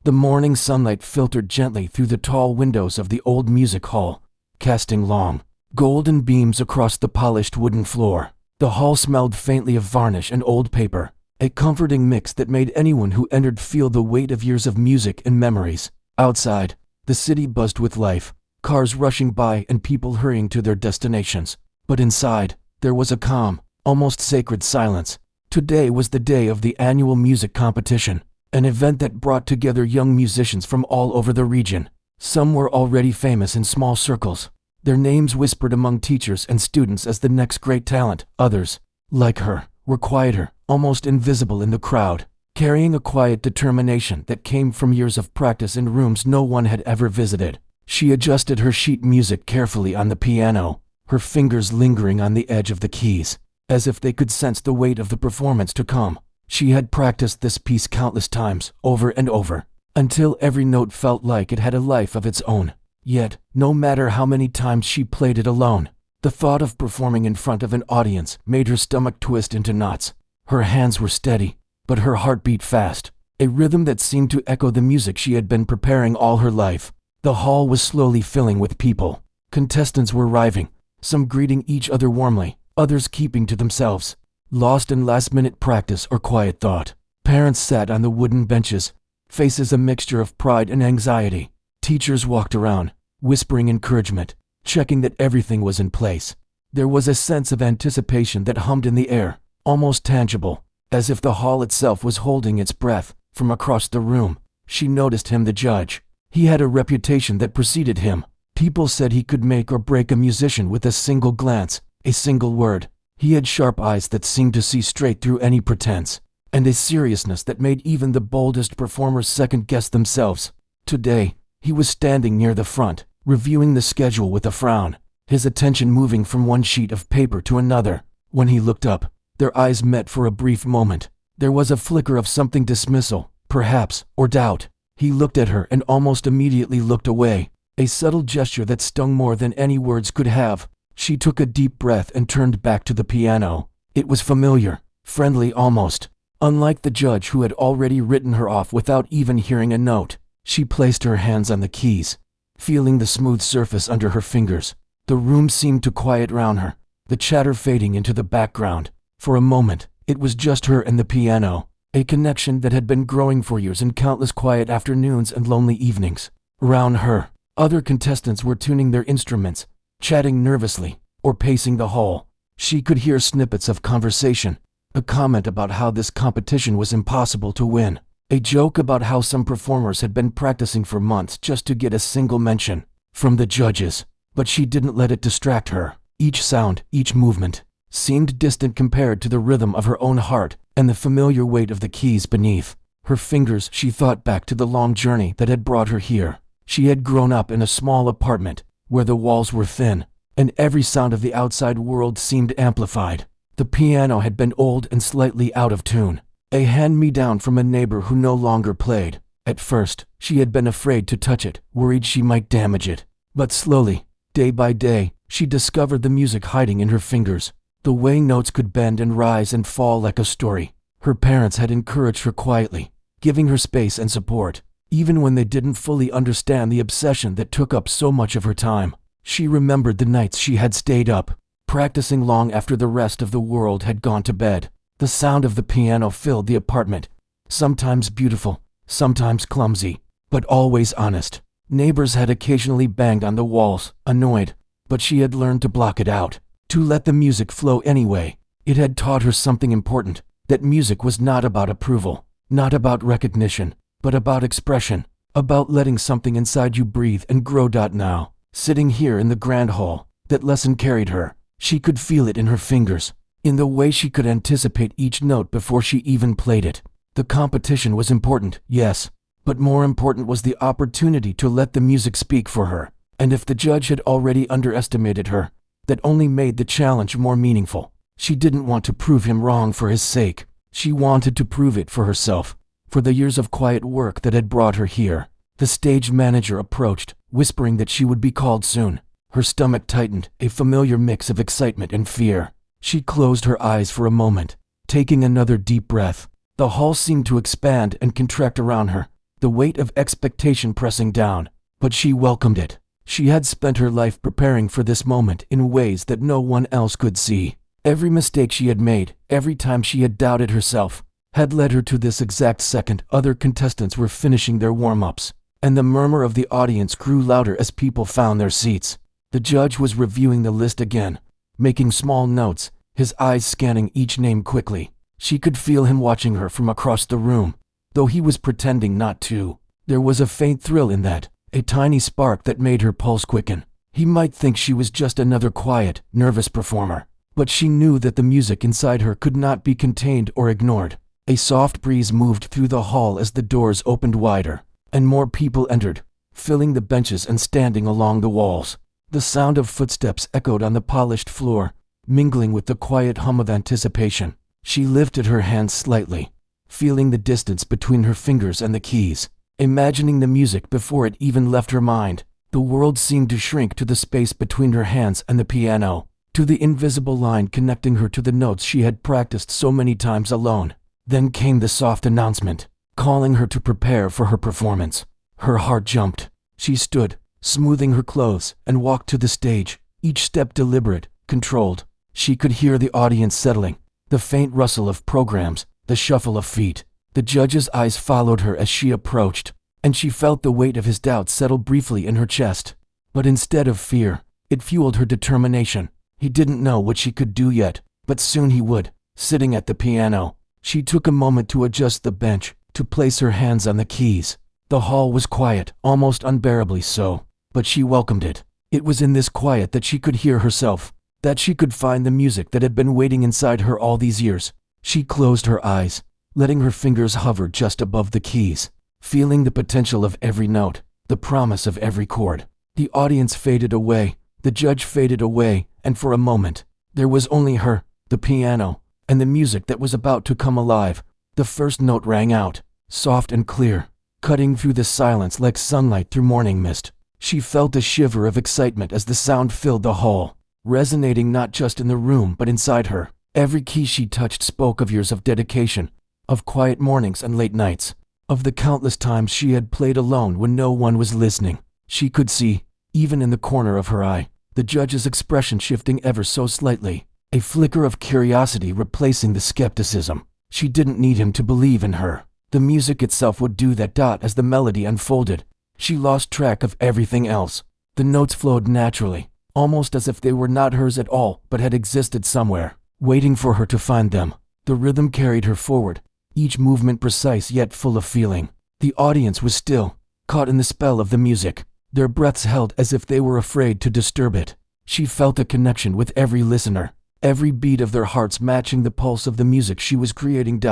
The morning sunlight filtered gently through the tall windows of the old music hall, casting long, golden beams across the polished wooden floor. The hall smelled faintly of varnish and old paper, a comforting mix that made anyone who entered feel the weight of years of music and memories. Outside, the city buzzed with life, cars rushing by and people hurrying to their destinations. But inside, there was a calm, almost sacred silence. Today was the day of the annual music competition, an event that brought together young musicians from all over the region. Some were already famous in small circles, their names whispered among teachers and students as the next great talent. Others, like her, were quieter, almost invisible in the crowd, carrying a quiet determination that came from years of practice in rooms no one had ever visited. She adjusted her sheet music carefully on the piano, her fingers lingering on the edge of the keys, as if they could sense the weight of the performance to come. She had practiced this piece countless times, over and over, until every note felt like it had a life of its own. Yet, no matter how many times she played it alone, the thought of performing in front of an audience made her stomach twist into knots. Her hands were steady, but her heart beat fast, a rhythm that seemed to echo the music she had been preparing all her life. The hall was slowly filling with people. Contestants were arriving, some greeting each other warmly, others keeping to themselves, lost in last-minute practice or quiet thought. Parents sat on the wooden benches, faces a mixture of pride and anxiety. Teachers walked around, whispering encouragement, checking that everything was in place. There was a sense of anticipation that hummed in the air, almost tangible, as if the hall itself was holding its breath. From across the room, she noticed him, the judge. He had a reputation that preceded him. People said he could make or break a musician with a single glance, a single word. He had sharp eyes that seemed to see straight through any pretense, and a seriousness that made even the boldest performers second-guess themselves. Today, he was standing near the front, reviewing the schedule with a frown, his attention moving from one sheet of paper to another. When he looked up, their eyes met for a brief moment. There was a flicker of something dismissal, perhaps, or doubt. He looked at her and almost immediately looked away, a subtle gesture that stung more than any words could have. She took a deep breath and turned back to the piano. It was familiar, friendly almost. Unlike the judge who had already written her off without even hearing a note, she placed her hands on the keys, feeling the smooth surface under her fingers. The room seemed to quiet round her, the chatter fading into the background. For a moment, it was just her and the piano, a connection that had been growing for years in countless quiet afternoons and lonely evenings. Around her, other contestants were tuning their instruments, chatting nervously, or pacing the hall. She could hear snippets of conversation, a comment about how this competition was impossible to win, a joke about how some performers had been practicing for months just to get a single mention from the judges. But she didn't let it distract her. Each sound, each movement, seemed distant compared to the rhythm of her own heart and the familiar weight of the keys beneath. Her fingers, she thought back to the long journey that had brought her here. She had grown up in a small apartment, where the walls were thin, and every sound of the outside world seemed amplified. The piano had been old and slightly out of tune, a hand-me-down from a neighbor who no longer played. At first, she had been afraid to touch it, worried she might damage it. But slowly, day by day, she discovered the music hiding in her fingers, the way notes could bend and rise and fall like a story. Her parents had encouraged her quietly, giving her space and support, even when they didn't fully understand the obsession that took up so much of her time. She remembered the nights she had stayed up, practicing long after the rest of the world had gone to bed. The sound of the piano filled the apartment, sometimes beautiful, sometimes clumsy, but always honest. Neighbors had occasionally banged on the walls, annoyed, but she had learned to block it out, to let the music flow anyway. It had taught her something important, that music was not about approval, not about recognition, but about expression, about letting something inside you breathe and grow. Now, sitting here in the grand hall, that lesson carried her. She could feel it in her fingers, in the way she could anticipate each note before she even played it. The competition was important, yes, but more important was the opportunity to let the music speak for her. And if the judge had already underestimated her, that only made the challenge more meaningful. She didn't want to prove him wrong for his sake. She wanted to prove it for herself, for the years of quiet work that had brought her here. The stage manager approached, whispering that she would be called soon. Her stomach tightened, a familiar mix of excitement and fear. She closed her eyes for a moment, taking another deep breath. The hall seemed to expand and contract around her, the weight of expectation pressing down, but she welcomed it. She had spent her life preparing for this moment in ways that no one else could see. Every mistake she had made, every time she had doubted herself, had led her to this exact second. Other contestants were finishing their warm-ups, and the murmur of the audience grew louder as people found their seats. The judge was reviewing the list again, making small notes, his eyes scanning each name quickly. She could feel him watching her from across the room, though he was pretending not to. There was a faint thrill in that, a tiny spark that made her pulse quicken. He might think she was just another quiet, nervous performer, but she knew that the music inside her could not be contained or ignored. A soft breeze moved through the hall as the doors opened wider, and more people entered, filling the benches and standing along the walls. The sound of footsteps echoed on the polished floor, mingling with the quiet hum of anticipation. She lifted her hands slightly, feeling the distance between her fingers and the keys, imagining the music before it even left her mind. The world seemed to shrink to the space between her hands and the piano, to the invisible line connecting her to the notes she had practiced so many times alone. Then came the soft announcement, calling her to prepare for her performance. Her heart jumped. She stood, smoothing her clothes, and walked to the stage, each step deliberate, controlled. She could hear the audience settling, the faint rustle of programs, the shuffle of feet. The judge's eyes followed her as she approached, and she felt the weight of his doubt settle briefly in her chest. But instead of fear, it fueled her determination. He didn't know what she could do yet, but soon he would. Sitting at the piano, she took a moment to adjust the bench, to place her hands on the keys. The hall was quiet, almost unbearably so, but she welcomed it. It was in this quiet that she could hear herself, that she could find the music that had been waiting inside her all these years. She closed her eyes, letting her fingers hover just above the keys, feeling the potential of every note, the promise of every chord. The audience faded away, the judge faded away, and for a moment, there was only her, the piano, and the music that was about to come alive. The first note rang out, soft and clear, cutting through the silence like sunlight through morning mist. She felt a shiver of excitement as the sound filled the hall, resonating not just in the room but inside her. Every key she touched spoke of years of dedication, of quiet mornings and late nights, of the countless times she had played alone when no one was listening. She could see, even in the corner of her eye, the judge's expression shifting ever so slightly, a flicker of curiosity replacing the skepticism. She didn't need him to believe in her. The music itself would do that. As the melody unfolded, she lost track of everything else. The notes flowed naturally, almost as if they were not hers at all but had existed somewhere, waiting for her to find them. The rhythm carried her forward, each movement precise yet full of feeling. The audience was still, caught in the spell of the music, their breaths held as if they were afraid to disturb it. She felt a connection with every listener, every beat of their hearts matching the pulse of the music she was creating.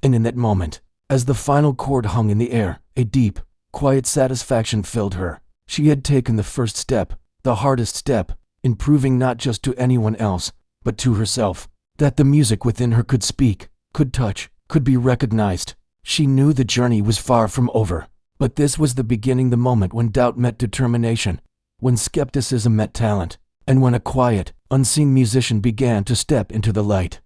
And in that moment, as the final chord hung in the air, a deep, quiet satisfaction filled her. She had taken the first step, the hardest step, in proving not just to anyone else, but to herself, that the music within her could speak, could touch, could be recognized. She knew the journey was far from over, but this was the beginning, the moment when doubt met determination, when skepticism met talent, and when a quiet, unseen musician began to step into the light.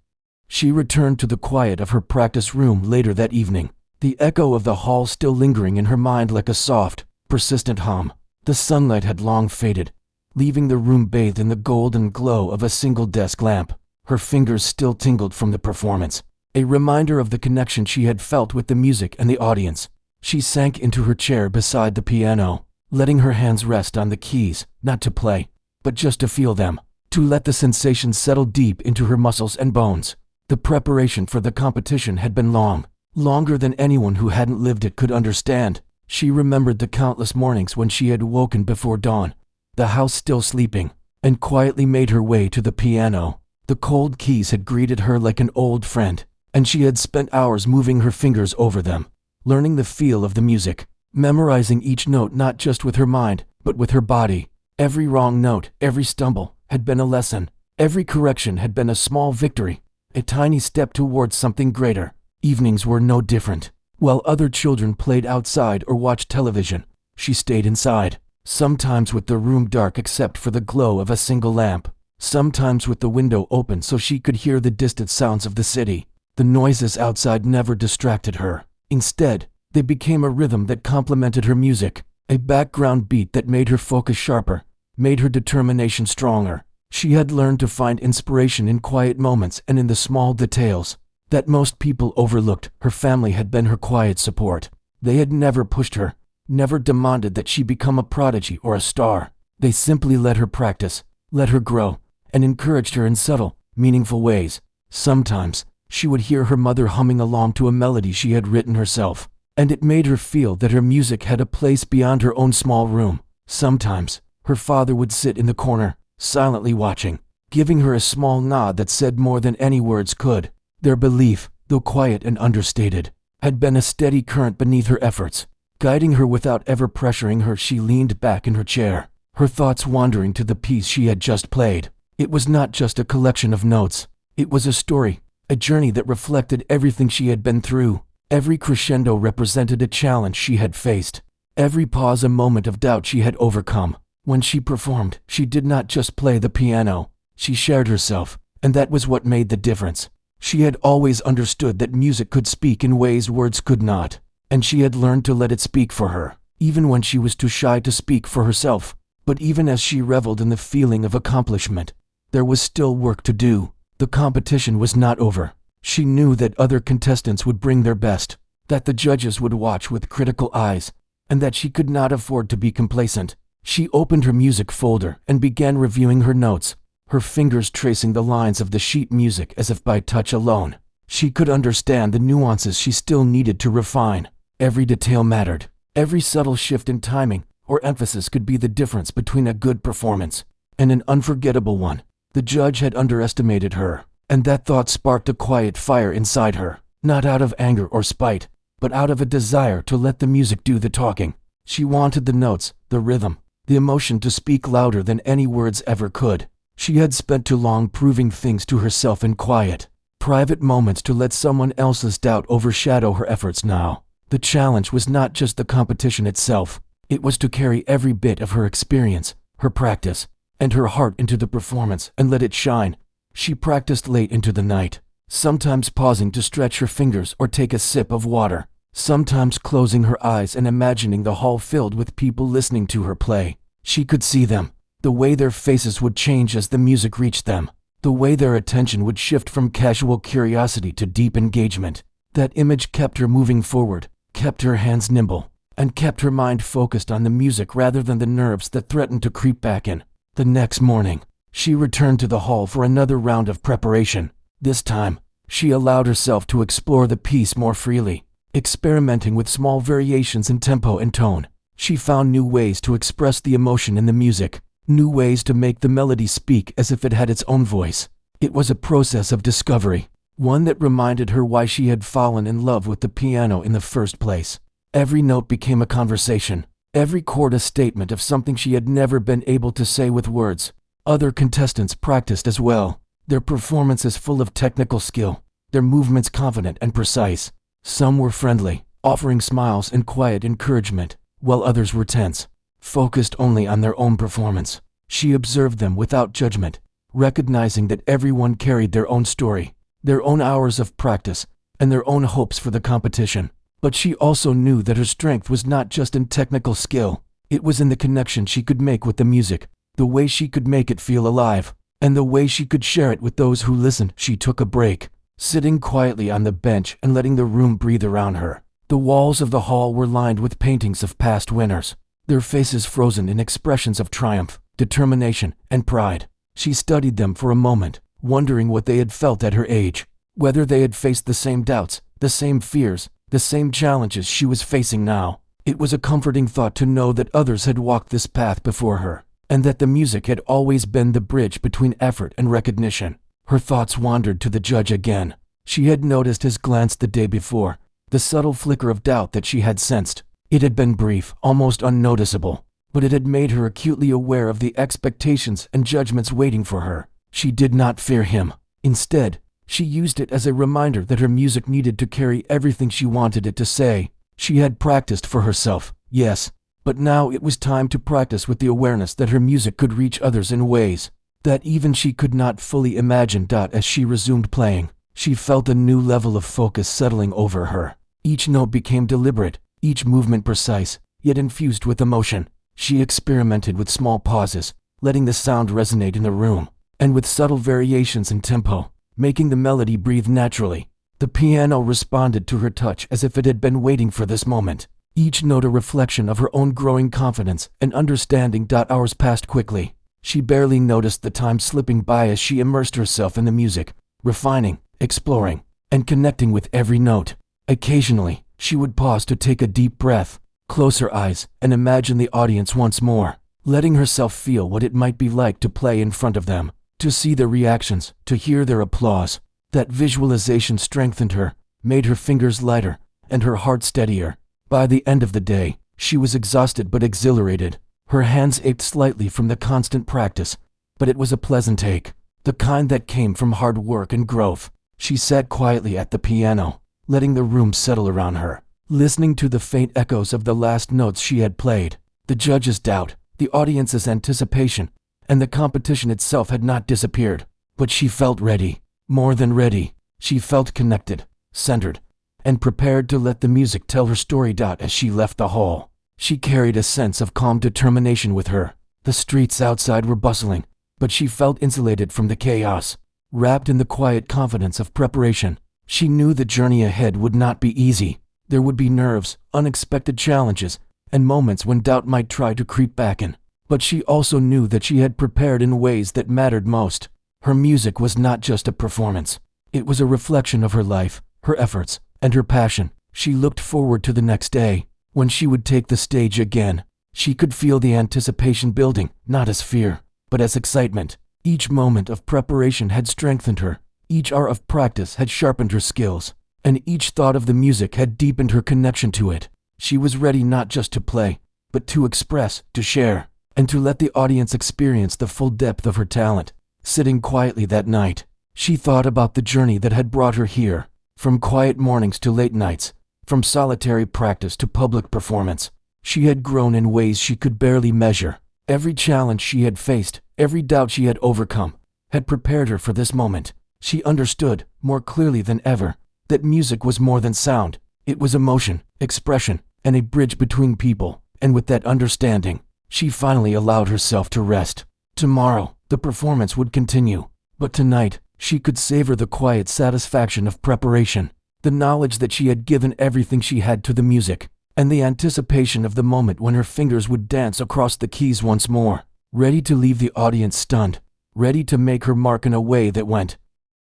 She returned to the quiet of her practice room later that evening, the echo of the hall still lingering in her mind like a soft, persistent hum. The sunlight had long faded, leaving the room bathed in the golden glow of a single desk lamp. Her fingers still tingled from the performance, a reminder of the connection she had felt with the music and the audience. She sank into her chair beside the piano, letting her hands rest on the keys, not to play, but just to feel them, to let the sensations settle deep into her muscles and bones. The preparation for the competition had been long, longer than anyone who hadn't lived it could understand. She remembered the countless mornings when she had woken before dawn, the house still sleeping, and quietly made her way to the piano. The cold keys had greeted her like an old friend, and she had spent hours moving her fingers over them, learning the feel of the music, memorizing each note not just with her mind, but with her body. Every wrong note, every stumble, had been a lesson. Every correction had been a small victory, a tiny step towards something greater. Evenings were no different. While other children played outside or watched television, she stayed inside, sometimes with the room dark except for the glow of a single lamp, sometimes with the window open so she could hear the distant sounds of the city. The noises outside never distracted her. Instead, They became a rhythm that complemented her music, a background beat that made her focus sharper, made her determination stronger. She had learned to find inspiration in quiet moments and in the small details that most people overlooked. Her family had been her quiet support. They had never pushed her, never demanded that she become a prodigy or a star. They simply let her practice, let her grow, and encouraged her in subtle, meaningful ways. Sometimes, she would hear her mother humming along to a melody she had written herself, and it made her feel that her music had a place beyond her own small room. Sometimes, her father would sit in the corner, silently watching, giving her a small nod that said more than any words could. Their belief, though quiet and understated, had been a steady current beneath her efforts, guiding her without ever pressuring her. She leaned back in her chair, her thoughts wandering to the piece she had just played. It was not just a collection of notes. It was a story, a journey that reflected everything she had been through. Every crescendo represented a challenge she had faced, every pause a moment of doubt she had overcome. When she performed, she did not just play the piano, she shared herself, and that was what made the difference. She had always understood that music could speak in ways words could not, and she had learned to let it speak for her, even when she was too shy to speak for herself. But even as she reveled in the feeling of accomplishment, there was still work to do. The competition was not over. She knew that other contestants would bring their best, that the judges would watch with critical eyes, and that she could not afford to be complacent. She opened her music folder and began reviewing her notes, her fingers tracing the lines of the sheet music as if by touch alone. She could understand the nuances she still needed to refine. Every detail mattered. Every subtle shift in timing or emphasis could be the difference between a good performance and an unforgettable one. The judge had underestimated her, and that thought sparked a quiet fire inside her, not out of anger or spite, but out of a desire to let the music do the talking. She wanted the notes, the rhythm, the emotion to speak louder than any words ever could. She had spent too long proving things to herself in quiet, private moments to let someone else's doubt overshadow her efforts now. The challenge was not just the competition itself. It was to carry every bit of her experience, her practice, and her heart into the performance and let it shine. She practiced late into the night, sometimes pausing to stretch her fingers or take a sip of water, sometimes closing her eyes and imagining the hall filled with people listening to her play. She could see them, the way their faces would change as the music reached them, the way their attention would shift from casual curiosity to deep engagement. That image kept her moving forward, kept her hands nimble, and kept her mind focused on the music rather than the nerves that threatened to creep back in. The next morning, she returned to the hall for another round of preparation. This time, she allowed herself to explore the piece more freely, experimenting with small variations in tempo and tone. She found new ways to express the emotion in the music, new ways to make the melody speak as if it had its own voice. It was a process of discovery, one that reminded her why she had fallen in love with the piano in the first place. Every note became a conversation, every chord a statement of something she had never been able to say with words. Other contestants practiced as well, their performances full of technical skill, their movements confident and precise. Some were friendly, offering smiles and quiet encouragement, while others were tense, focused only on their own performance. She observed them without judgment, recognizing that everyone carried their own story, their own hours of practice, and their own hopes for the competition. But she also knew that her strength was not just in technical skill. It was in the connection she could make with the music, the way she could make it feel alive, and the way she could share it with those who listened. She took a break, sitting quietly on the bench and letting the room breathe around her. The walls of the hall were lined with paintings of past winners, their faces frozen in expressions of triumph, determination, and pride. She studied them for a moment, wondering what they had felt at her age, whether they had faced the same doubts, the same fears, the same challenges she was facing now. It was a comforting thought to know that others had walked this path before her, and that the music had always been the bridge between effort and recognition. Her thoughts wandered to the judge again. She had noticed his glance the day before, the subtle flicker of doubt that she had sensed. It had been brief, almost unnoticeable, but it had made her acutely aware of the expectations and judgments waiting for her. She did not fear him. Instead, she used it as a reminder that her music needed to carry everything she wanted it to say. She had practiced for herself, yes, but now it was time to practice with the awareness that her music could reach others in ways that even she could not fully imagine. As she resumed playing, she felt a new level of focus settling over her. Each note became deliberate, each movement precise, yet infused with emotion. She experimented with small pauses, letting the sound resonate in the room, and with subtle variations in tempo, making the melody breathe naturally. The piano responded to her touch as if it had been waiting for this moment, each note a reflection of her own growing confidence and understanding. Hours passed quickly. She barely noticed the time slipping by as she immersed herself in the music, refining, exploring, and connecting with every note. Occasionally, she would pause to take a deep breath, close her eyes, and imagine the audience once more, letting herself feel what it might be like to play in front of them, to see their reactions, to hear their applause. That visualization strengthened her, made her fingers lighter, and her heart steadier. By the end of the day, she was exhausted but exhilarated. Her hands ached slightly from the constant practice, but it was a pleasant ache, the kind that came from hard work and growth. She sat quietly at the piano, letting the room settle around her, listening to the faint echoes of the last notes she had played. The judge's doubt, the audience's anticipation, and the competition itself had not disappeared, but she felt ready, more than ready. She felt connected, centered, and prepared to let the music tell her story. As she left the hall, she carried a sense of calm determination with her. The streets outside were bustling, but she felt insulated from the chaos. Wrapped in the quiet confidence of preparation, she knew the journey ahead would not be easy. There would be nerves, unexpected challenges, and moments when doubt might try to creep back in. But she also knew that she had prepared in ways that mattered most. Her music was not just a performance. It was a reflection of her life, her efforts, and her passion. She looked forward to the next day, when she would take the stage again. She could feel the anticipation building, not as fear, but as excitement. Each moment of preparation had strengthened her. Each hour of practice had sharpened her skills, and each thought of the music had deepened her connection to it. She was ready not just to play, but to express, to share, and to let the audience experience the full depth of her talent. Sitting quietly that night, she thought about the journey that had brought her here, from quiet mornings to late nights, from solitary practice to public performance. She had grown in ways she could barely measure. Every challenge she had faced, every doubt she had overcome, had prepared her for this moment. She understood, more clearly than ever, that music was more than sound. It was emotion, expression, and a bridge between people. And with that understanding, she finally allowed herself to rest. Tomorrow, the performance would continue, but tonight, she could savor the quiet satisfaction of preparation, the knowledge that she had given everything she had to the music, and the anticipation of the moment when her fingers would dance across the keys once more, ready to leave the audience stunned, ready to make her mark in a way that went.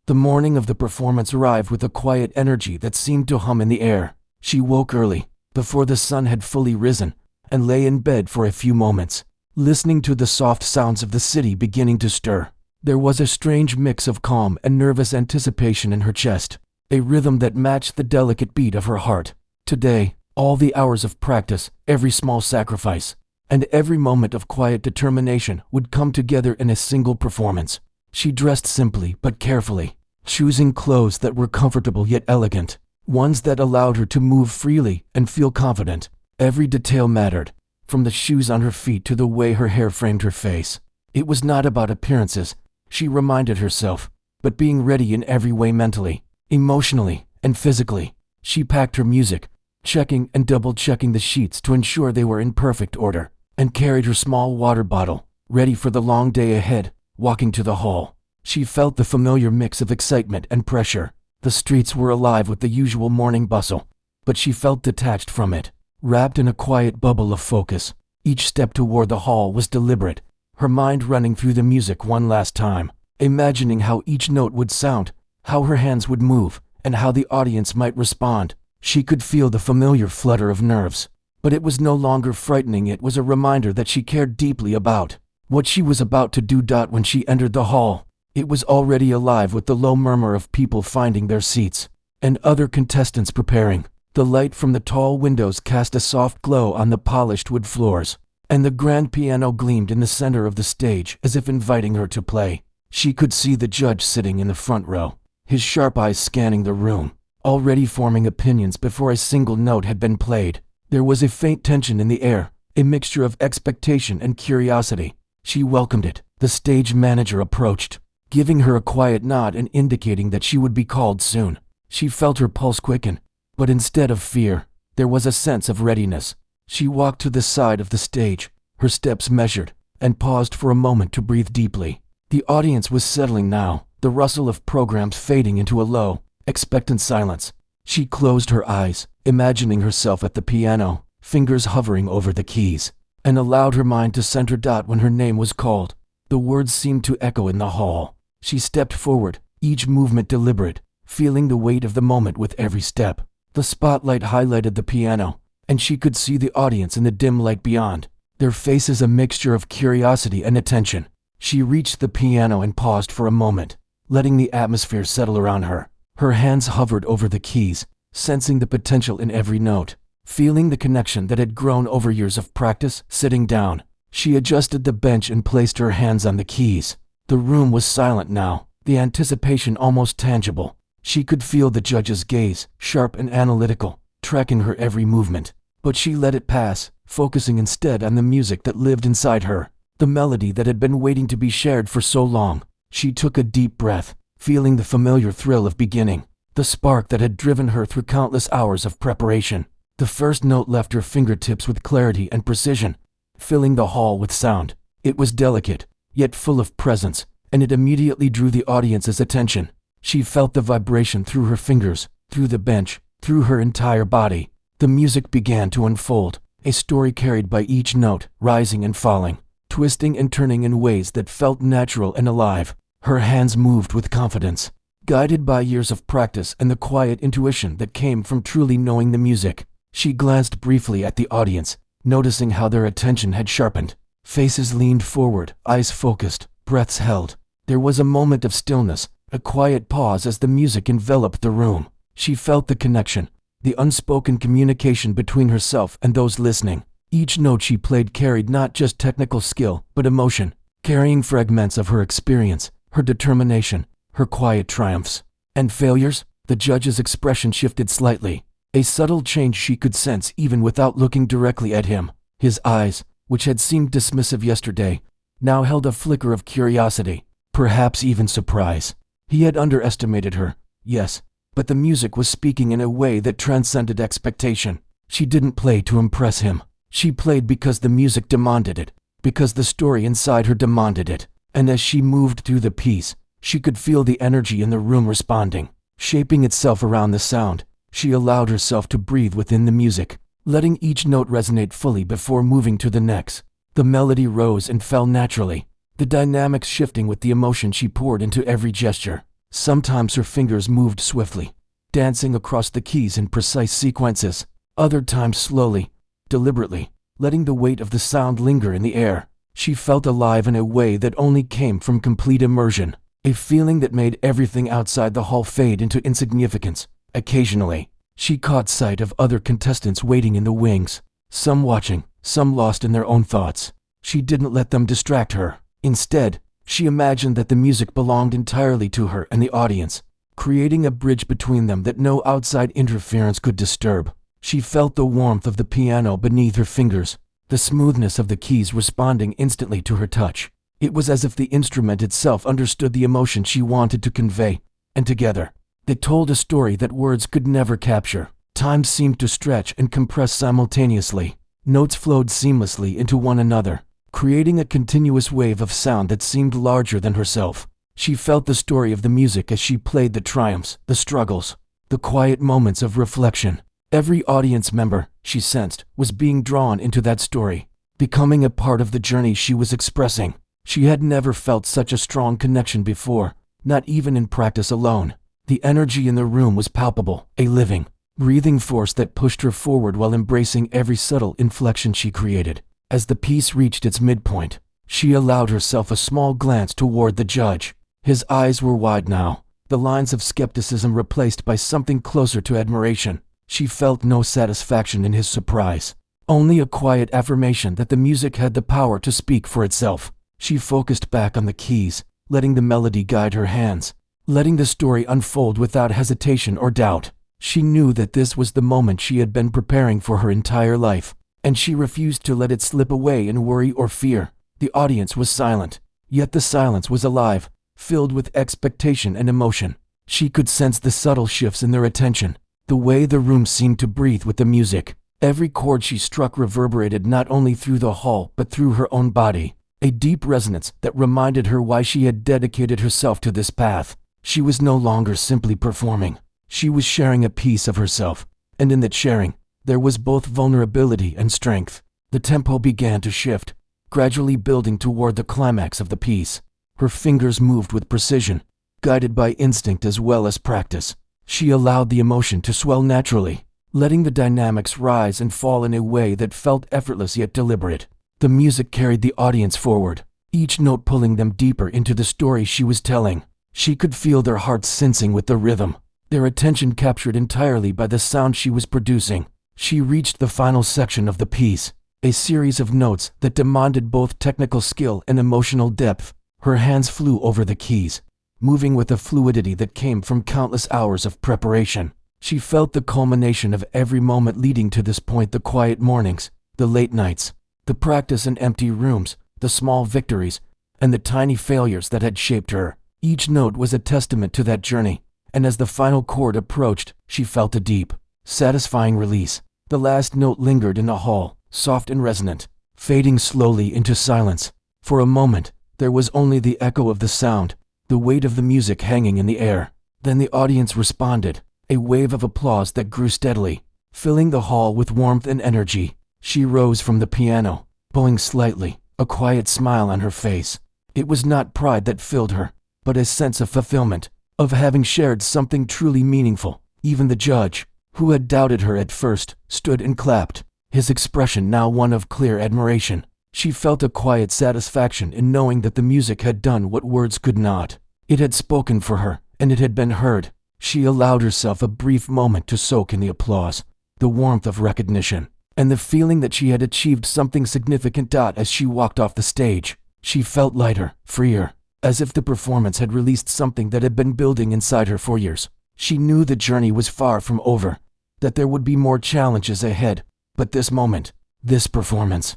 The morning of the performance arrived with a quiet energy that seemed to hum in the air. She woke early, before the sun had fully risen, and lay in bed for a few moments, listening to the soft sounds of the city beginning to stir. There was a strange mix of calm and nervous anticipation in her chest, a rhythm that matched the delicate beat of her heart. Today, all the hours of practice, every small sacrifice, and every moment of quiet determination would come together in a single performance. She dressed simply but carefully, choosing clothes that were comfortable yet elegant, ones that allowed her to move freely and feel confident. Every detail mattered, from the shoes on her feet to the way her hair framed her face. It was not about appearances, she reminded herself, but being ready in every way mentally, emotionally, and physically. She packed her music, checking and double-checking the sheets to ensure they were in perfect order, and carried her small water bottle, ready for the long day ahead. Walking to the hall, she felt the familiar mix of excitement and pressure. The streets were alive with the usual morning bustle, but she felt detached from it, wrapped in a quiet bubble of focus. Each step toward the hall was deliberate, her mind running through the music one last time, imagining how each note would sound, how her hands would move, and how the audience might respond. She could feel the familiar flutter of nerves, but it was no longer frightening. It was a reminder that she cared deeply about what she was about to do. When she entered the hall, it was already alive with the low murmur of people finding their seats, and other contestants preparing. The light from the tall windows cast a soft glow on the polished wood floors, and the grand piano gleamed in the center of the stage as if inviting her to play. She could see the judge sitting in the front row, his sharp eyes scanning the room, already forming opinions before a single note had been played. There was a faint tension in the air, a mixture of expectation and curiosity. She welcomed it. The stage manager approached, giving her a quiet nod and indicating that she would be called soon. She felt her pulse quicken, but instead of fear, There was a sense of readiness. She walked to the side of the stage, her steps measured, and paused for a moment to breathe deeply. The audience was settling now, the rustle of programs fading into a low, expectant silence. She closed her eyes, imagining herself at the piano, fingers hovering over the keys, and allowed her mind to center. When her name was called, the words seemed to echo in the hall. She stepped forward, each movement deliberate, feeling the weight of the moment with every step. The spotlight highlighted the piano, and she could see the audience in the dim light beyond, their faces a mixture of curiosity and attention. She reached the piano and paused for a moment, letting the atmosphere settle around her. Her hands hovered over the keys, sensing the potential in every note, feeling the connection that had grown over years of practice. Sitting down, she adjusted the bench and placed her hands on the keys. The room was silent now, the anticipation almost tangible. She could feel the judge's gaze, sharp and analytical, tracking her every movement. But she let it pass, focusing instead on the music that lived inside her, the melody that had been waiting to be shared for so long. She took a deep breath, feeling the familiar thrill of beginning, the spark that had driven her through countless hours of preparation. The first note left her fingertips with clarity and precision, filling the hall with sound. It was delicate, yet full of presence, and it immediately drew the audience's attention. She felt the vibration through her fingers, through the bench, through her entire body. The music began to unfold, a story carried by each note, rising and falling, twisting and turning in ways that felt natural and alive. Her hands moved with confidence, guided by years of practice and the quiet intuition that came from truly knowing the music. She glanced briefly at the audience, noticing how their attention had sharpened. Faces leaned forward, eyes focused, breaths held. There was a moment of stillness, a quiet pause as the music enveloped the room. She felt the connection, the unspoken communication between herself and those listening. Each note she played carried not just technical skill, but emotion, carrying fragments of her experience, her determination, her quiet triumphs. And failures? The judge's expression shifted slightly, a subtle change she could sense even without looking directly at him. His eyes, which had seemed dismissive yesterday, now held a flicker of curiosity, perhaps even surprise. He had underestimated her, yes, but the music was speaking in a way that transcended expectation. She didn't play to impress him. She played because the music demanded it, because the story inside her demanded it. And as she moved through the piece, she could feel the energy in the room responding, shaping itself around the sound. She allowed herself to breathe within the music, letting each note resonate fully before moving to the next. The melody rose and fell naturally, the dynamics shifting with the emotion she poured into every gesture. Sometimes her fingers moved swiftly, dancing across the keys in precise sequences, other times slowly, deliberately, letting the weight of the sound linger in the air. She felt alive in a way that only came from complete immersion, a feeling that made everything outside the hall fade into insignificance. Occasionally, she caught sight of other contestants waiting in the wings, some watching, some lost in their own thoughts. She didn't let them distract her. Instead, she imagined that the music belonged entirely to her and the audience, creating a bridge between them that no outside interference could disturb. She felt the warmth of the piano beneath her fingers, the smoothness of the keys responding instantly to her touch. It was as if the instrument itself understood the emotion she wanted to convey, and together, they told a story that words could never capture. Time seemed to stretch and compress simultaneously. Notes flowed seamlessly into one another, creating a continuous wave of sound that seemed larger than herself. She felt the story of the music as she played, the triumphs, the struggles, the quiet moments of reflection. Every audience member, she sensed, was being drawn into that story, becoming a part of the journey she was expressing. She had never felt such a strong connection before, not even in practice alone. The energy in the room was palpable, a living, breathing force that pushed her forward while embracing every subtle inflection she created. As the piece reached its midpoint, she allowed herself a small glance toward the judge. His eyes were wide now, the lines of skepticism replaced by something closer to admiration. She felt no satisfaction in his surprise, only a quiet affirmation that the music had the power to speak for itself. She focused back on the keys, letting the melody guide her hands, letting the story unfold without hesitation or doubt. She knew that this was the moment she had been preparing for her entire life, and she refused to let it slip away in worry or fear. The audience was silent, yet the silence was alive, filled with expectation and emotion. She could sense the subtle shifts in their attention, The way the room seemed to breathe with the music. Every chord she struck reverberated not only through the hall but through her own body. A deep resonance that reminded her why she had dedicated herself to this path. She was no longer simply performing. She was sharing a piece of herself. And in that sharing, there was both vulnerability and strength. The tempo began to shift, gradually building toward the climax of the piece. Her fingers moved with precision, guided by instinct as well as practice. She allowed the emotion to swell naturally, letting the dynamics rise and fall in a way that felt effortless yet deliberate. The music carried the audience forward, each note pulling them deeper into the story she was telling. She could feel their hearts sensing with the rhythm, their attention captured entirely by the sound she was producing. She reached the final section of the piece, a series of notes that demanded both technical skill and emotional depth. Her hands flew over the keys, moving with a fluidity that came from countless hours of preparation. She felt the culmination of every moment leading to this point: the quiet mornings, the late nights, the practice in empty rooms, the small victories, and the tiny failures that had shaped her. Each note was a testament to that journey, and as the final chord approached, she felt a deep, satisfying release. The last note lingered in the hall, soft and resonant, fading slowly into silence. For a moment, there was only the echo of the sound, the weight of the music hanging in the air. Then the audience responded, a wave of applause that grew steadily, filling the hall with warmth and energy. She rose from the piano, bowing slightly, a quiet smile on her face. It was not pride that filled her, but a sense of fulfillment, of having shared something truly meaningful. Even the judge, who had doubted her at first, stood and clapped, his expression now one of clear admiration. She felt a quiet satisfaction in knowing that the music had done what words could not. It had spoken for her, and it had been heard. She allowed herself a brief moment to soak in the applause, the warmth of recognition, and the feeling that she had achieved something significant. As she walked off the stage, she felt lighter, freer, as if the performance had released something that had been building inside her for years. She knew the journey was far from over, that there would be more challenges ahead, but this moment, this performance.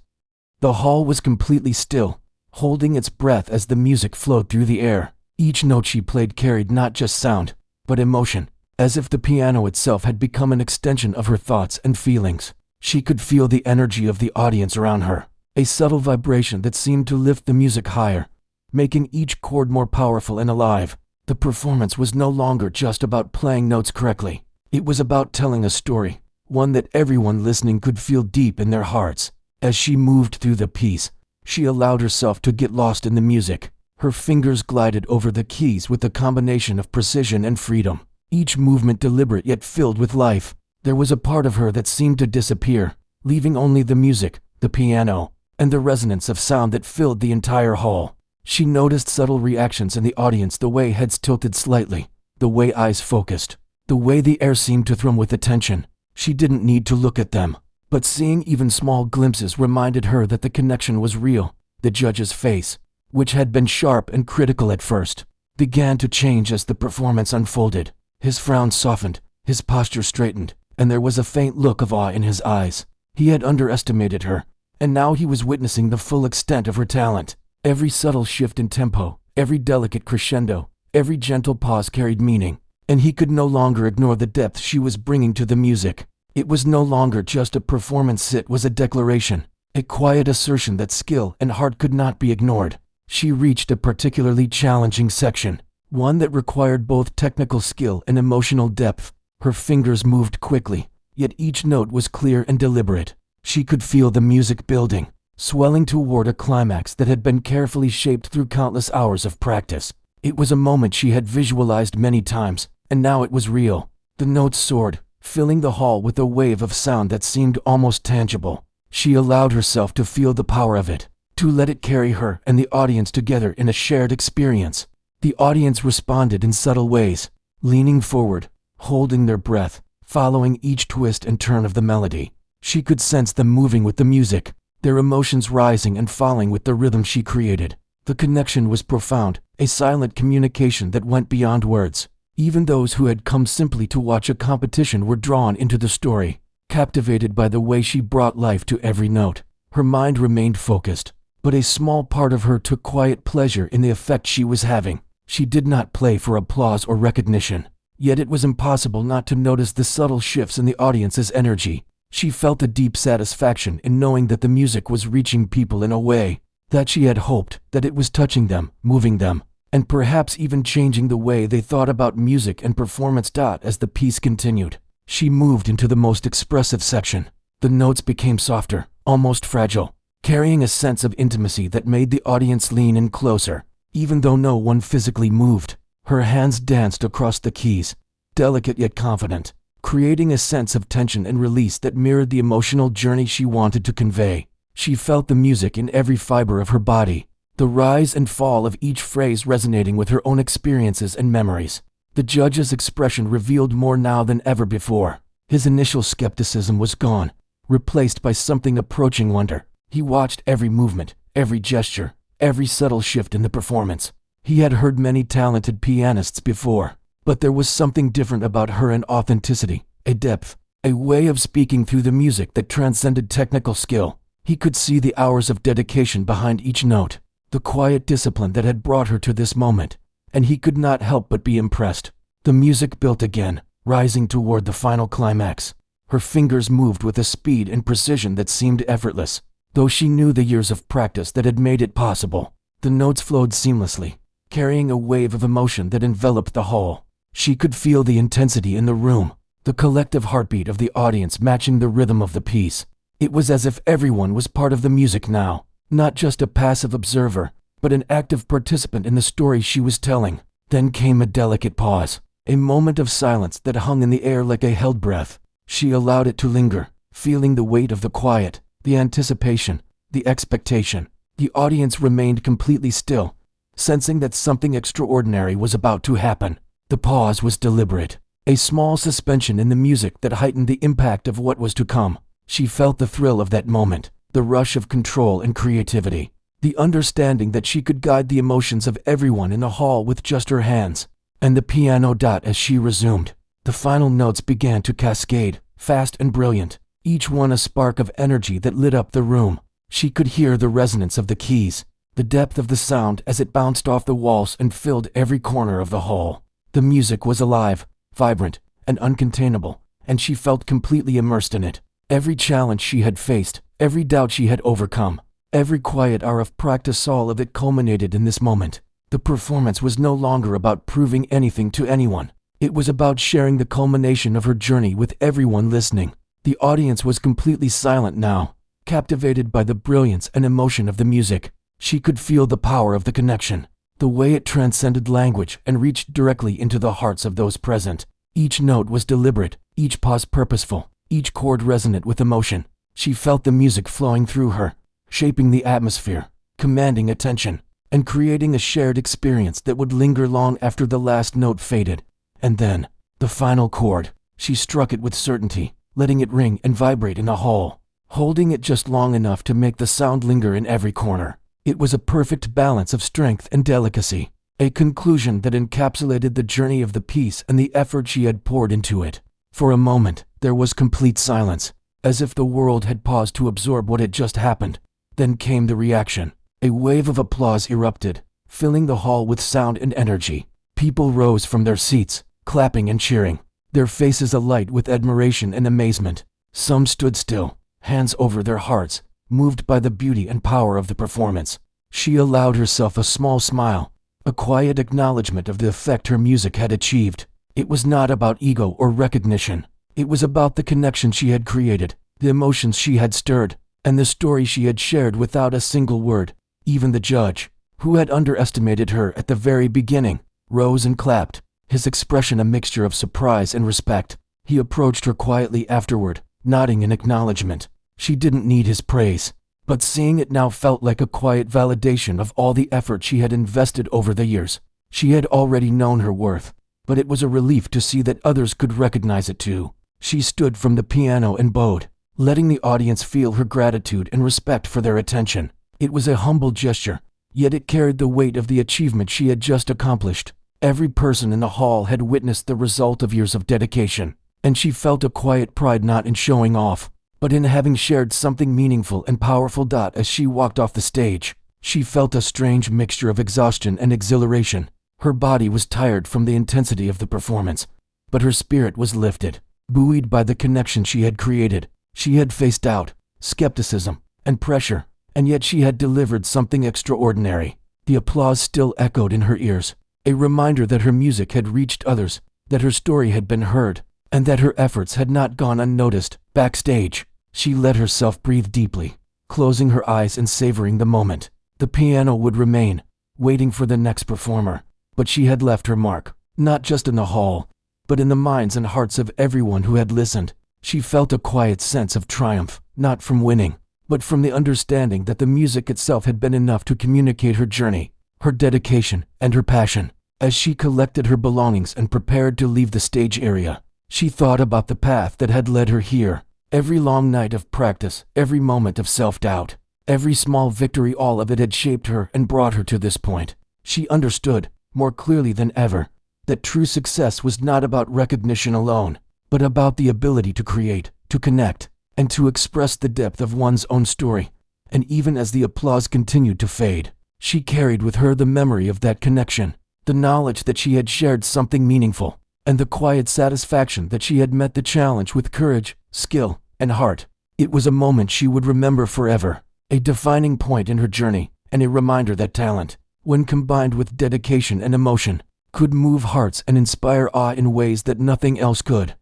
The hall was completely still, holding its breath as the music flowed through the air. Each note she played carried not just sound, but emotion, as if the piano itself had become an extension of her thoughts and feelings. She could feel the energy of the audience around her, a subtle vibration that seemed to lift the music higher, making each chord more powerful and alive. The performance was no longer just about playing notes correctly. It was about telling a story, one that everyone listening could feel deep in their hearts. As she moved through the piece, she allowed herself to get lost in the music. Her fingers glided over the keys with a combination of precision and freedom, each movement deliberate yet filled with life. There was a part of her that seemed to disappear, leaving only the music, the piano, and the resonance of sound that filled the entire hall. She noticed subtle reactions in the audience: the way heads tilted slightly, the way eyes focused, the way the air seemed to thrum with attention. She didn't need to look at them, but seeing even small glimpses reminded her that the connection was real. The judge's face, which had been sharp and critical at first, began to change as the performance unfolded. His frown softened, his posture straightened, and there was a faint look of awe in his eyes. He had underestimated her, and now he was witnessing the full extent of her talent. Every subtle shift in tempo, every delicate crescendo, every gentle pause carried meaning, and he could no longer ignore the depth she was bringing to the music. It was no longer just a performance, it was a declaration, a quiet assertion that skill and heart could not be ignored. She reached a particularly challenging section, one that required both technical skill and emotional depth. Her fingers moved quickly, yet each note was clear and deliberate. She could feel the music building, swelling toward a climax that had been carefully shaped through countless hours of practice. It was a moment she had visualized many times, and now it was real. The notes soared, filling the hall with a wave of sound that seemed almost tangible. She allowed herself to feel the power of it, to let it carry her and the audience together in a shared experience. The audience responded in subtle ways, leaning forward, holding their breath, following each twist and turn of the melody. She could sense them moving with the music, their emotions rising and falling with the rhythm she created. The connection was profound, a silent communication that went beyond words. Even those who had come simply to watch a competition were drawn into the story, captivated by the way she brought life to every note. Her mind remained focused, but a small part of her took quiet pleasure in the effect she was having. She did not play for applause or recognition, Yet it was impossible not to notice the subtle shifts in the audience's energy. She felt a deep satisfaction in knowing that the music was reaching people in a way that she had hoped, that it was touching them, moving them, and perhaps even changing the way they thought about music and performance. As the piece continued, she moved into the most expressive section. The notes became softer, almost fragile, carrying a sense of intimacy that made the audience lean in closer. Even though no one physically moved, her hands danced across the keys, delicate yet confident, creating a sense of tension and release that mirrored the emotional journey she wanted to convey. She felt the music in every fiber of her body, the rise and fall of each phrase resonating with her own experiences and memories. The judge's expression revealed more now than ever before. His initial skepticism was gone, replaced by something approaching wonder. He watched every movement, every gesture, every subtle shift in the performance. He had heard many talented pianists before, but there was something different about her, an authenticity, a depth, a way of speaking through the music that transcended technical skill. He could see the hours of dedication behind each note, the quiet discipline that had brought her to this moment, and he could not help but be impressed. The music built again, rising toward the final climax. Her fingers moved with a speed and precision that seemed effortless, though she knew the years of practice that had made it possible. The notes flowed seamlessly, carrying a wave of emotion that enveloped the hall. She could feel the intensity in the room, the collective heartbeat of the audience matching the rhythm of the piece. It was as if everyone was part of the music now, not just a passive observer, but an active participant in the story she was telling. Then came a delicate pause, a moment of silence that hung in the air like a held breath. She allowed it to linger, feeling the weight of the quiet, the anticipation, the expectation. The audience remained completely still, sensing that something extraordinary was about to happen. The pause was deliberate, a small suspension in the music that heightened the impact of what was to come. She felt the thrill of that moment, the rush of control and creativity, the understanding that she could guide the emotions of everyone in the hall with just her hands. And the piano. As she resumed, the final notes began to cascade, fast and brilliant, each one a spark of energy that lit up the room. She could hear the resonance of the keys, the depth of the sound as it bounced off the walls and filled every corner of the hall. The music was alive, vibrant, and uncontainable, and she felt completely immersed in it. Every challenge she had faced, every doubt she had overcome, every quiet hour of practice, all of it culminated in this moment. The performance was no longer about proving anything to anyone. It was about sharing the culmination of her journey with everyone listening. The audience was completely silent now, captivated by the brilliance and emotion of the music. She could feel the power of the connection, the way it transcended language and reached directly into the hearts of those present. Each note was deliberate, each pause purposeful, each chord resonant with emotion. She felt the music flowing through her, shaping the atmosphere, commanding attention, and creating a shared experience that would linger long after the last note faded. And then, the final chord. She struck it with certainty, letting it ring and vibrate in the hall, holding it just long enough to make the sound linger in every corner. It was a perfect balance of strength and delicacy, a conclusion that encapsulated the journey of the piece and the effort she had poured into it. For a moment, there was complete silence, as if the world had paused to absorb what had just happened. Then came the reaction. A wave of applause erupted, filling the hall with sound and energy. People rose from their seats, clapping and cheering, their faces alight with admiration and amazement. Some stood still, hands over their hearts, moved by the beauty and power of the performance. She allowed herself a small smile, a quiet acknowledgement of the effect her music had achieved. It was not about ego or recognition. It was about the connection she had created, the emotions she had stirred, and the story she had shared without a single word. Even the judge, who had underestimated her at the very beginning, rose and clapped, his expression a mixture of surprise and respect. He approached her quietly afterward, nodding in acknowledgement. She didn't need his praise, but seeing it now felt like a quiet validation of all the effort she had invested over the years. She had already known her worth, but it was a relief to see that others could recognize it too. She stood from the piano and bowed, letting the audience feel her gratitude and respect for their attention. It was a humble gesture, yet it carried the weight of the achievement she had just accomplished. Every person in the hall had witnessed the result of years of dedication, and she felt a quiet pride not in showing off, but in having shared something meaningful and powerful. As she walked off the stage, she felt a strange mixture of exhaustion and exhilaration. Her body was tired from the intensity of the performance, but her spirit was lifted. Buoyed by the connection she had created, she had faced doubt, skepticism, and pressure, and yet she had delivered something extraordinary. The applause still echoed in her ears, a reminder that her music had reached others, that her story had been heard, and that her efforts had not gone unnoticed. Backstage, she let herself breathe deeply, closing her eyes and savoring the moment. The piano would remain, waiting for the next performer, but she had left her mark, not just in the hall, but in the minds and hearts of everyone who had listened. She felt a quiet sense of triumph, not from winning, but from the understanding that the music itself had been enough to communicate her journey, her dedication, and her passion. As she collected her belongings and prepared to leave the stage area, she thought about the path that had led her here. Every long night of practice, every moment of self-doubt, every small victory, all of it had shaped her and brought her to this point. She understood, more clearly than ever, that true success was not about recognition alone, but about the ability to create, to connect, and to express the depth of one's own story. And even as the applause continued to fade, she carried with her the memory of that connection, the knowledge that she had shared something meaningful, and the quiet satisfaction that she had met the challenge with courage, skill, and heart. It was a moment she would remember forever, a defining point in her journey, and a reminder that talent, when combined with dedication and emotion, could move hearts and inspire awe in ways that nothing else could.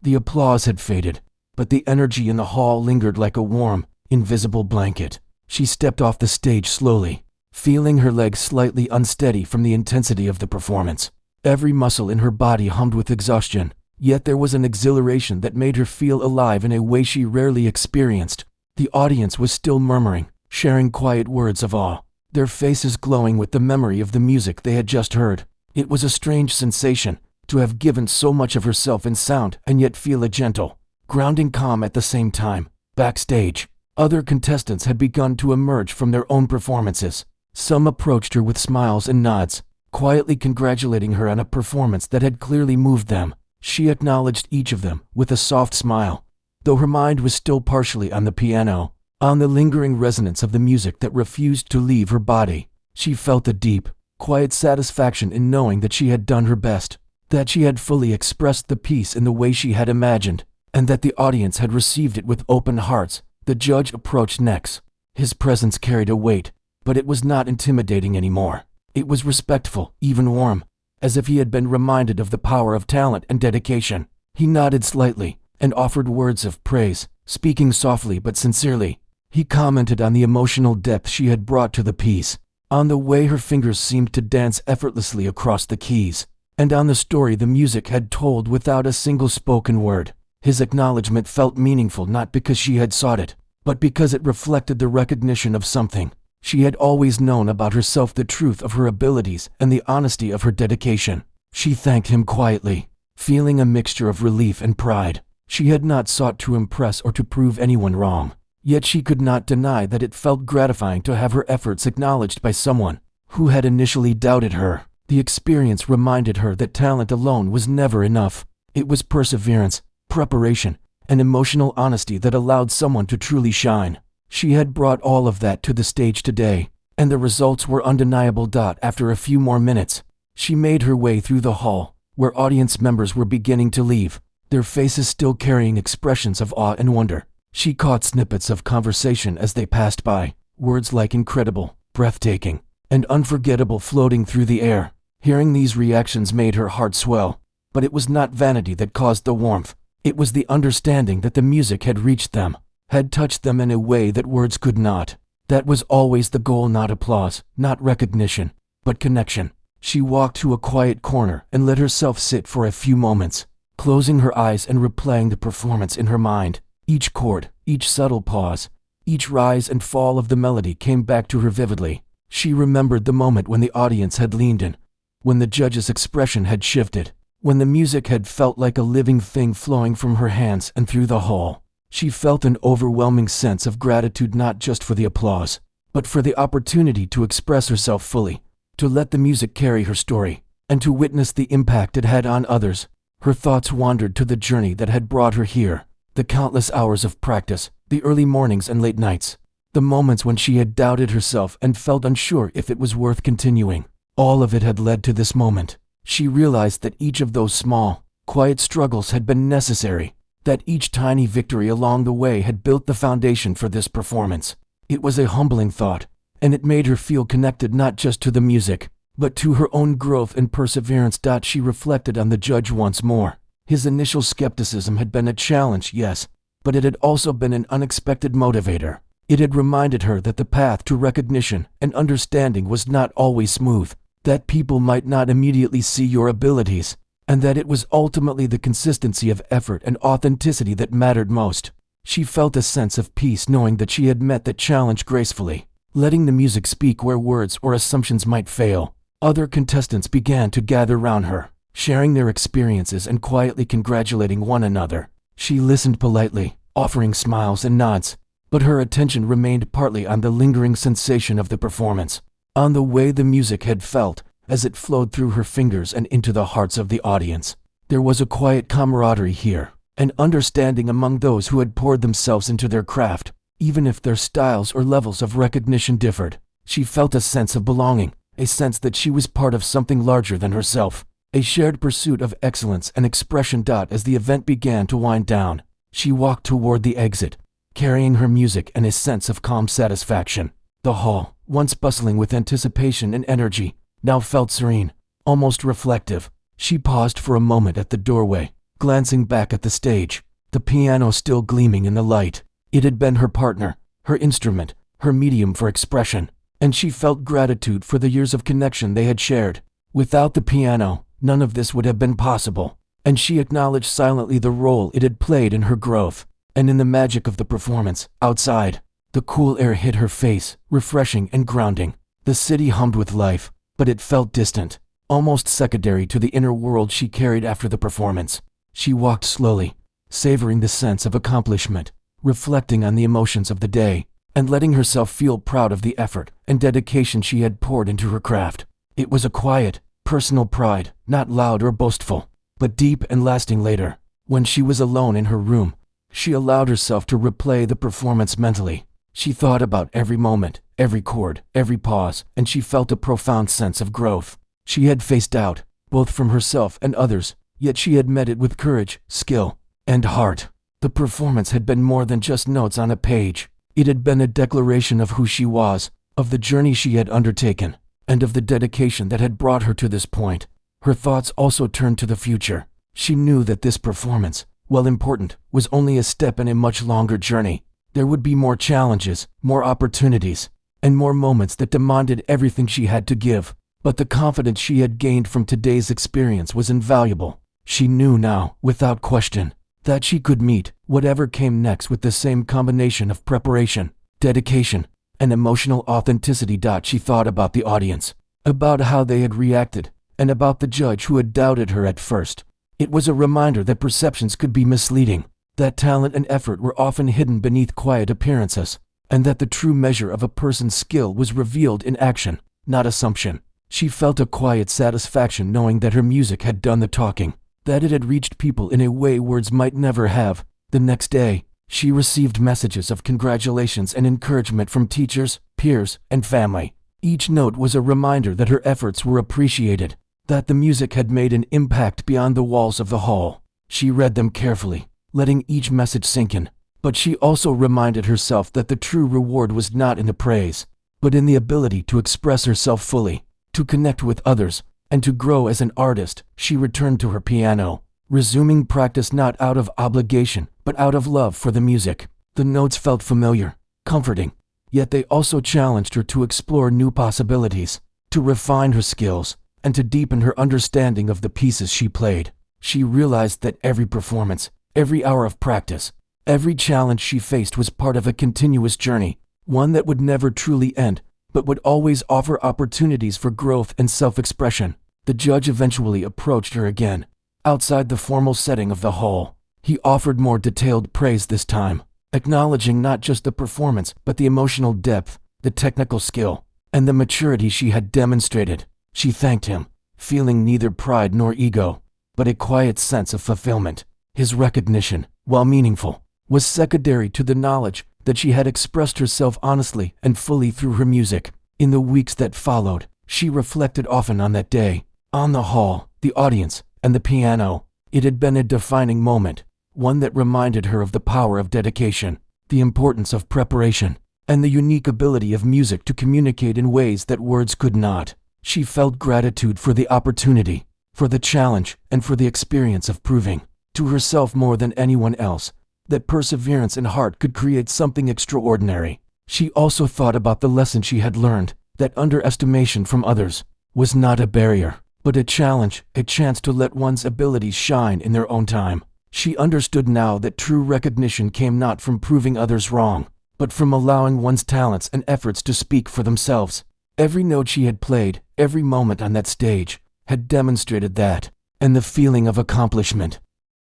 The applause had faded, but the energy in the hall lingered like a warm, invisible blanket. She stepped off the stage slowly, feeling her legs slightly unsteady from the intensity of the performance. Every muscle in her body hummed with exhaustion, yet there was an exhilaration that made her feel alive in a way she rarely experienced. The audience was still murmuring, sharing quiet words of awe, their faces glowing with the memory of the music they had just heard. It was a strange sensation, to have given so much of herself in sound and yet feel a gentle, grounding calm at the same time. Backstage, other contestants had begun to emerge from their own performances. Some approached her with smiles and nods, quietly congratulating her on a performance that had clearly moved them. She acknowledged each of them with a soft smile, though her mind was still partially on the piano, on the lingering resonance of the music that refused to leave her body. She felt a deep, quiet satisfaction in knowing that she had done her best, that she had fully expressed the piece in the way she had imagined, and that the audience had received it with open hearts. The judge approached next. His presence carried a weight, but it was not intimidating anymore. It was respectful, even warm, as if he had been reminded of the power of talent and dedication. He nodded slightly and offered words of praise, speaking softly but sincerely. He commented on the emotional depth she had brought to the piece, on the way her fingers seemed to dance effortlessly across the keys, and on the story the music had told without a single spoken word. His acknowledgement felt meaningful not because she had sought it, but because it reflected the recognition of something she had always known about herself, the truth of her abilities and the honesty of her dedication. She thanked him quietly, feeling a mixture of relief and pride. She had not sought to impress or to prove anyone wrong, yet she could not deny that it felt gratifying to have her efforts acknowledged by someone who had initially doubted her. The experience reminded her that talent alone was never enough. It was perseverance, preparation, and emotional honesty that allowed someone to truly shine. She had brought all of that to the stage today, and the results were undeniable. After a few more minutes, she made her way through the hall, where audience members were beginning to leave, their faces still carrying expressions of awe and wonder. She caught snippets of conversation as they passed by, words like incredible, breathtaking, and unforgettable floating through the air. Hearing these reactions made her heart swell, but it was not vanity that caused the warmth. It was the understanding that the music had reached them, had touched them in a way that words could not. That was always the goal, not applause, not recognition, but connection. She walked to a quiet corner and let herself sit for a few moments, closing her eyes and replaying the performance in her mind. Each chord, each subtle pause, each rise and fall of the melody came back to her vividly. She remembered the moment when the audience had leaned in, when the judge's expression had shifted, when the music had felt like a living thing flowing from her hands and through the hall. She felt an overwhelming sense of gratitude, not just for the applause, but for the opportunity to express herself fully, to let the music carry her story, and to witness the impact it had on others. Her thoughts wandered to the journey that had brought her here, the countless hours of practice, the early mornings and late nights, the moments when she had doubted herself and felt unsure if it was worth continuing. All of it had led to this moment. She realized that each of those small, Quiet struggles had been necessary, that each tiny victory along the way had built the foundation for this performance. It was a humbling thought, and it made her feel connected not just to the music, but to her own growth and perseverance. She reflected on the judge once more. His initial skepticism had been a challenge, yes, but it had also been an unexpected motivator. It had reminded her that the path to recognition and understanding was not always smooth, that people might not immediately see your abilities, and that it was ultimately the consistency of effort and authenticity that mattered most. She felt a sense of peace knowing that she had met that challenge gracefully, letting the music speak where words or assumptions might fail. Other contestants began to gather round her, sharing their experiences and quietly congratulating one another. She listened politely, offering smiles and nods, but her attention remained partly on the lingering sensation of the performance, on the way the music had felt as it flowed through her fingers and into the hearts of the audience. There was a quiet camaraderie here, an understanding among those who had poured themselves into their craft, even if their styles or levels of recognition differed. She felt a sense of belonging, a sense that she was part of something larger than herself, a shared pursuit of excellence and expression. As the event began to wind down, she walked toward the exit, carrying her music and a sense of calm satisfaction. The hall, once bustling with anticipation and energy, now felt serene, almost reflective. She paused for a moment at the doorway, glancing back at the stage, the piano still gleaming in the light. It had been her partner, her instrument, her medium for expression, and she felt gratitude for the years of connection they had shared. Without the piano, none of this would have been possible, and she acknowledged silently the role it had played in her growth and in the magic of the performance. Outside, the cool air hit her face, refreshing and grounding. The city hummed with life, but it felt distant, almost secondary to the inner world she carried after the performance. She walked slowly, savoring the sense of accomplishment, reflecting on the emotions of the day, and letting herself feel proud of the effort and dedication she had poured into her craft. It was a quiet, personal pride, not loud or boastful, but deep and lasting. Later, when she was alone in her room, she allowed herself to replay the performance mentally. She thought about every moment, every chord, every pause, and she felt a profound sense of growth. She had faced doubt, both from herself and others, yet she had met it with courage, skill, and heart. The performance had been more than just notes on a page. It had been a declaration of who she was, of the journey she had undertaken, and of the dedication that had brought her to this point. Her thoughts also turned to the future. She knew that this performance, while important, was only a step in a much longer journey. There would be more challenges, more opportunities, and more moments that demanded everything she had to give. But the confidence she had gained from today's experience was invaluable. She knew now, without question, that she could meet whatever came next with the same combination of preparation, dedication, and emotional authenticity. She thought about the audience, about how they had reacted, and about the judge who had doubted her at first. It was a reminder that perceptions could be misleading, that talent and effort were often hidden beneath quiet appearances, and that the true measure of a person's skill was revealed in action, not assumption. She felt a quiet satisfaction knowing that her music had done the talking, that it had reached people in a way words might never have. The next day, she received messages of congratulations and encouragement from teachers, peers, and family. Each note was a reminder that her efforts were appreciated, that the music had made an impact beyond the walls of the hall. She read them carefully, letting each message sink in, but she also reminded herself that the true reward was not in the praise, but in the ability to express herself fully, to connect with others, and to grow as an artist. She returned to her piano, resuming practice not out of obligation, but out of love for the music. The notes felt familiar, comforting, yet they also challenged her to explore new possibilities, to refine her skills, and to deepen her understanding of the pieces she played. She realized that every performance, every hour of practice, every challenge she faced was part of a continuous journey, one that would never truly end, but would always offer opportunities for growth and self-expression. The judge eventually approached her again, outside the formal setting of the hall. He offered more detailed praise this time, acknowledging not just the performance but the emotional depth, the technical skill, and the maturity she had demonstrated. She thanked him, feeling neither pride nor ego, but a quiet sense of fulfillment. His recognition, while meaningful, was secondary to the knowledge that she had expressed herself honestly and fully through her music. In the weeks that followed, she reflected often on that day, on the hall, the audience, and the piano. It had been a defining moment, one that reminded her of the power of dedication, the importance of preparation, and the unique ability of music to communicate in ways that words could not. She felt gratitude for the opportunity, for the challenge, and for the experience of proving, to herself more than anyone else, that perseverance and heart could create something extraordinary. She also thought about the lesson she had learned, that underestimation from others was not a barrier, but a challenge, a chance to let one's abilities shine in their own time. She understood now that true recognition came not from proving others wrong, but from allowing one's talents and efforts to speak for themselves. Every note she had played, every moment on that stage, had demonstrated that, and the feeling of accomplishment,